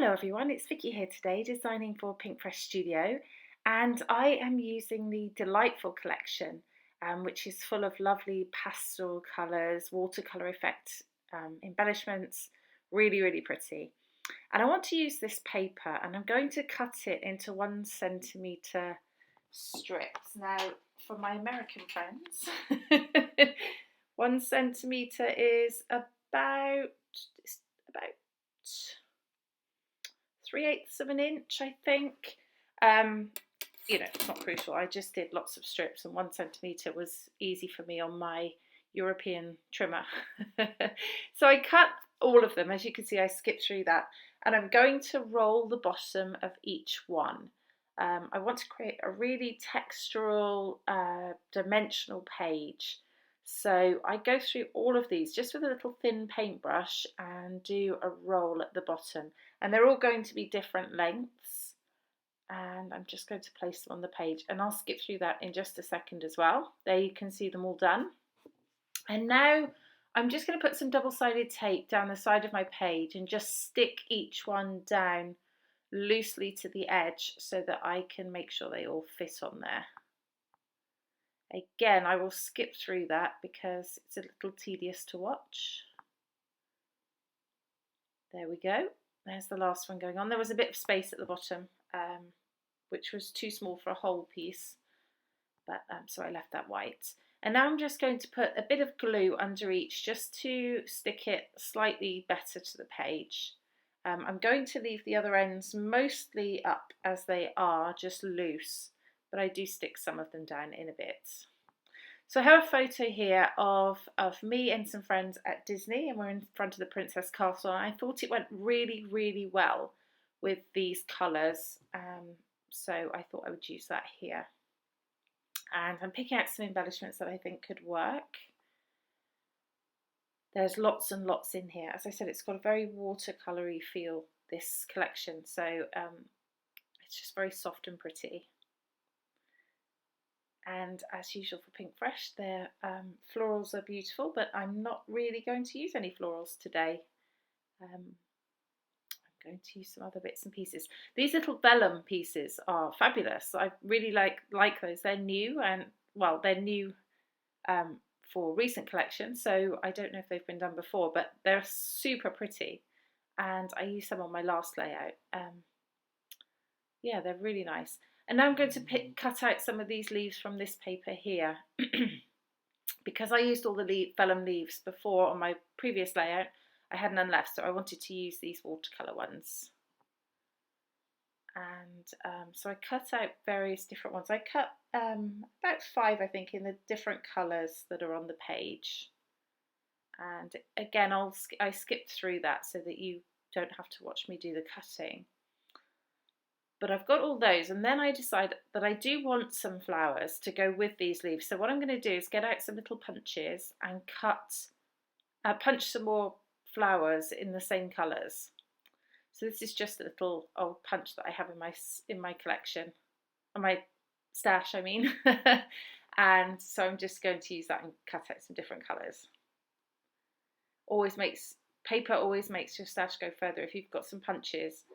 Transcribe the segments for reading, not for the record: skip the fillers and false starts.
Hello everyone, it's Vicki here today designing for Pinkfresh Studio, and I am using the Delightful collection, which is full of lovely pastel colours, watercolour effect embellishments, really pretty. And I want to use this paper, and I'm going to cut it into 1 centimetre strips. Now for my American friends, 1 centimetre is about 3/8 of an inch, I think. It's not crucial. I just did lots of strips, and 1 centimetre was easy for me on my European trimmer. So I cut all of them. As you can see, I skipped through that, and I'm going to roll the bottom of each one. I want to create a really textural, dimensional page. So I go through all of these just with a little thin paintbrush and do a roll at the bottom. And they're all going to be different lengths. And I'm just going to place them on the page. And I'll skip through that in just a second as well. There you can see them all done. And now I'm just going to put some double-sided tape down the side of my page and just stick each one down loosely to the edge so that I can make sure they all fit on there. Again, I will skip through that because it's a little tedious to watch. There we go. There's the last one going on. There was a bit of space at the bottom, which was too small for a whole piece, but so I left that white. And now I'm just going to put a bit of glue under each just to stick it slightly better to the page. I'm going to leave the other ends mostly up as they are, just loose, but I do stick some of them down in a bit. So I have a photo here of me and some friends at Disney, and we're in front of the Princess Castle, and I thought it went really well with these colours, so I thought I would use that here. And I'm picking out some embellishments that I think could work. There's lots and lots in here. As I said, it's got a very watercolour-y feel, this collection, so it's just very soft and pretty. And as usual for Pinkfresh, their florals are beautiful, but I'm not really going to use any florals today. I'm going to use some other bits and pieces. These little vellum pieces are fabulous. I really like those. They're new, and well, they're new for recent collections, so I don't know if they've been done before, but they're super pretty, and I used them on my last layout. Yeah, they're really nice. And now I'm going to cut out some of these leaves from this paper here because I used all the vellum leaves before on my previous layout. I had none left, so I wanted to use these watercolour ones. And so I cut out various different ones. I cut about 5, I think, in the different colours that are on the page. And again, I skipped through that so that you don't have to watch me do the cutting. But I've got all those, and then I decided that I do want some flowers to go with these leaves. So what I'm going to do is get out some little punches and punch some more flowers in the same colours. So this is just a little old punch that I have in my collection, on my stash, I mean. And so I'm just going to use that and cut out some different colours. Paper always makes your stash go further. If you've got some punches,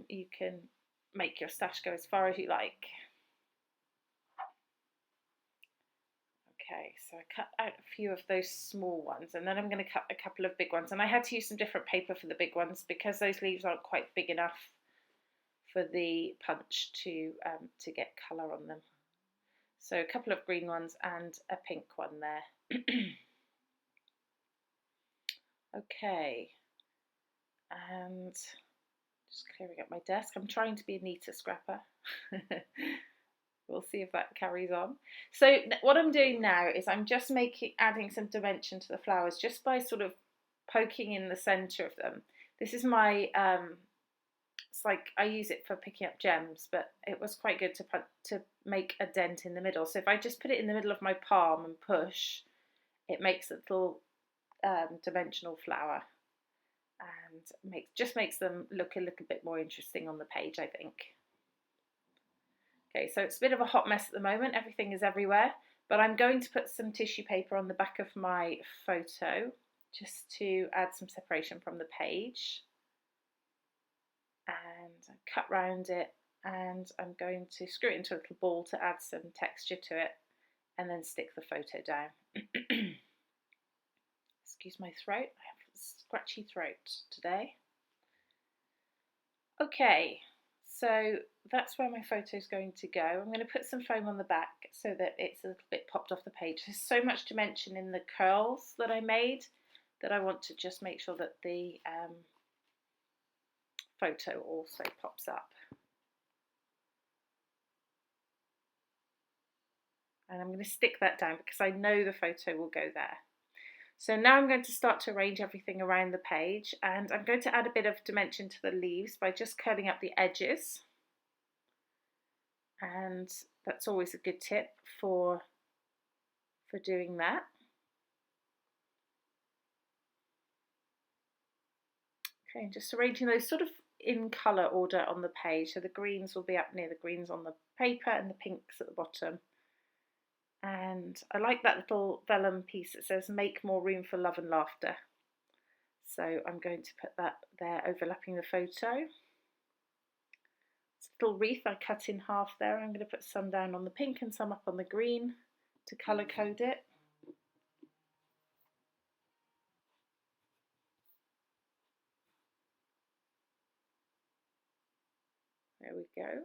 you can make your stash go as far as you like. Okay, so I cut out a few of those small ones, and then I'm going to cut a couple of big ones. And I had to use some different paper for the big ones because those leaves aren't quite big enough for the punch to get colour on them. So a couple of green ones and a pink one there. Okay, and just clearing up my desk. I'm trying to be a neater scrapper. We'll see if that carries on. So what I'm doing now is I'm just adding some dimension to the flowers just by sort of poking in the centre of them. This is my, it's like I use it for picking up gems, but it was quite good to make a dent in the middle. So if I just put it in the middle of my palm and push, it makes a little dimensional flower. And just makes them look a little bit more interesting on the page, I think. Okay, so it's a bit of a hot mess at the moment. Everything is everywhere, but I'm going to put some tissue paper on the back of my photo just to add some separation from the page. and cut round it, and I'm going to screw it into a little ball to add some texture to it, and then stick the photo down. Excuse my throat, I have a scratchy throat today. Okay, so that's where my photo is going to go. I'm going to put some foam on the back so that it's a little bit popped off the page. There's so much dimension in the curls that I made that I want to just make sure that the photo also pops up. And I'm going to stick that down because I know the photo will go there. So now I'm going to start to arrange everything around the page, and I'm going to add a bit of dimension to the leaves by just curling up the edges. And that's always a good tip for doing that. Okay, and just arranging those sort of in colour order on the page. So the greens will be up near the greens on the paper and the pinks at the bottom. And I like that little vellum piece that says "Make more room for love and laughter." So I'm going to put that there overlapping the photo. It's a little wreath I cut in half there. I'm going to put some down on the pink and some up on the green to colour code it. There we go.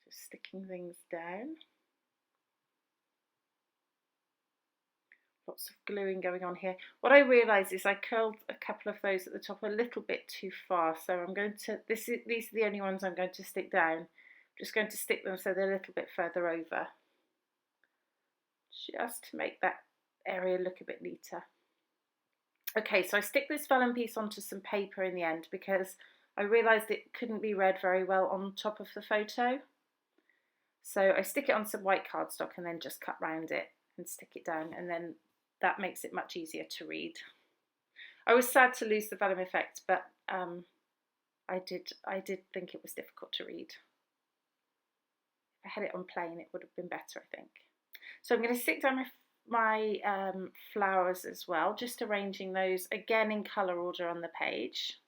Just sticking things down. Lots of gluing going on here. What I realised is I curled a couple of those at the top a little bit too far, so I'm going to, these are the only ones I'm going to stick down. I'm just going to stick them so they're a little bit further over, just to make that area look a bit neater. Okay, so I stick this vellum piece onto some paper in the end because I realised it couldn't be read very well on top of the photo. So I stick it on some white cardstock and then just cut round it and stick it down, and then that makes it much easier to read. I was sad to lose the vellum effect, but I did think it was difficult to read. If I had it on plain, it would have been better, I think. So I'm going to stick down my flowers as well, just arranging those again in colour order on the page.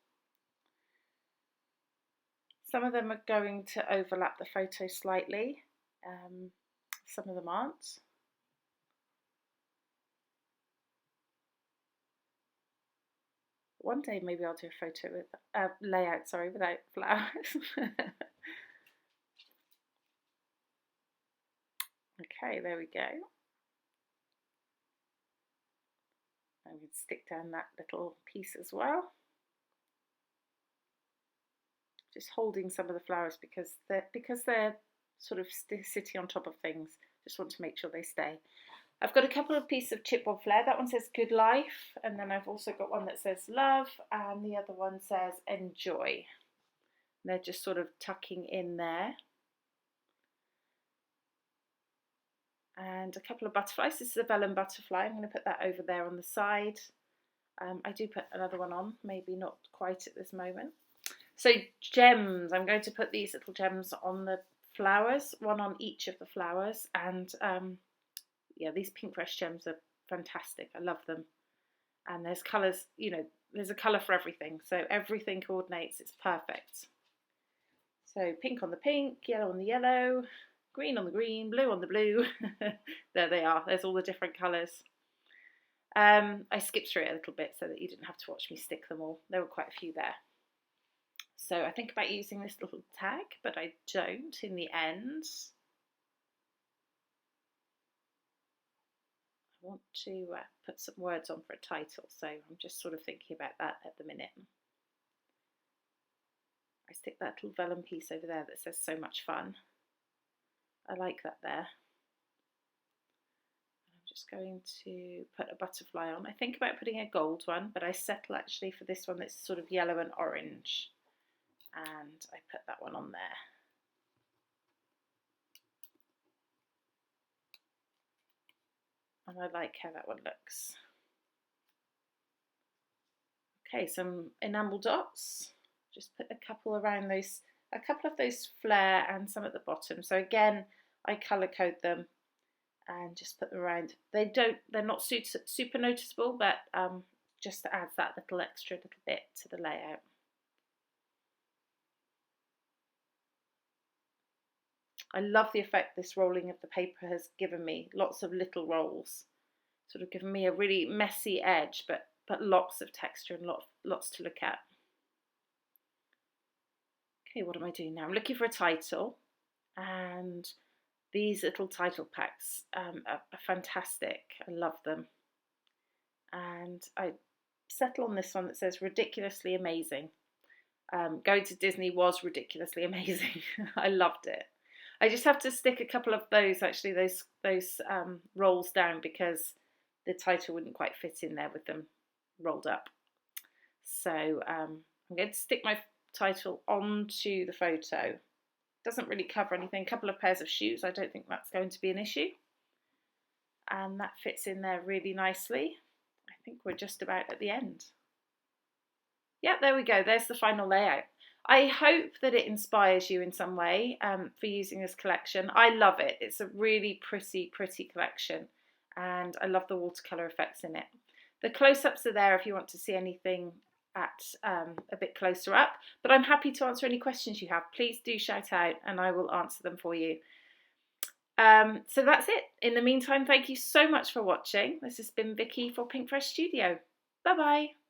Some of them are going to overlap the photo slightly, some of them aren't. One day maybe I'll do a photo with layout, sorry, without flowers. Okay, there we go. I'm going to stick down that little piece as well. Just holding some of the flowers because they're sort of sitting on top of things. Just want to make sure they stay. I've got a couple of pieces of chipboard flair. That one says "Good Life," and then I've also got one that says "Love," and the other one says "Enjoy." And they're just sort of tucking in there. And a couple of butterflies. This is a vellum butterfly. I'm going to put that over there on the side. I do put another one on, maybe not quite at this moment. So gems. I'm going to put these little gems on the flowers, one on each of the flowers, and yeah, these Pinkfresh gems are fantastic. I love them. And there's colours, you know, there's a colour for everything. So everything coordinates, it's perfect. So pink on the pink, yellow on the yellow, green on the green, blue on the blue. There they are. There's all the different colours. I skipped through it a little bit so that you didn't have to watch me stick them all. There were quite a few there. So I think about using this little tag, but I don't in the end. I want to put some words on for a title, so I'm just sort of thinking about that at the minute. I stick that little vellum piece over there that says "So Much Fun." I like that there. I'm just going to put a butterfly on. I think about putting a gold one, but I settle actually for this one that's sort of yellow and orange. And I put that one on there. And I like how that one looks. Okay, some enamel dots. Just put a couple around those, a couple of those flare and some at the bottom. So again, I colour code them and just put them around. They're not super noticeable, but just adds that little extra little bit to the layout. I love the effect this rolling of the paper has given me. Lots of little rolls, sort of given me a really messy edge, but lots of texture and lots to look at. Okay, what am I doing now? I'm looking for a title, and these little title packs are fantastic. I love them. And I settle on this one that says ridiculously amazing. Going to Disney was ridiculously amazing. I loved it. I just have to stick a couple of those, actually, those rolls down, because the title wouldn't quite fit in there with them rolled up. So I'm going to stick my title onto the photo. Doesn't really cover anything. A couple of pairs of shoes, I don't think that's going to be an issue. And that fits in there really nicely. I think we're just about at the end. Yeah, there we go. There's the final layout. I hope that it inspires you in some way for using this collection. I love it. It's a really pretty collection, and I love the watercolour effects in it. The close-ups are there if you want to see anything at a bit closer up, but I'm happy to answer any questions you have. Please do shout out and I will answer them for you. So that's it. In the meantime, thank you so much for watching. This has been Vicki for Pinkfresh Studio. Bye bye.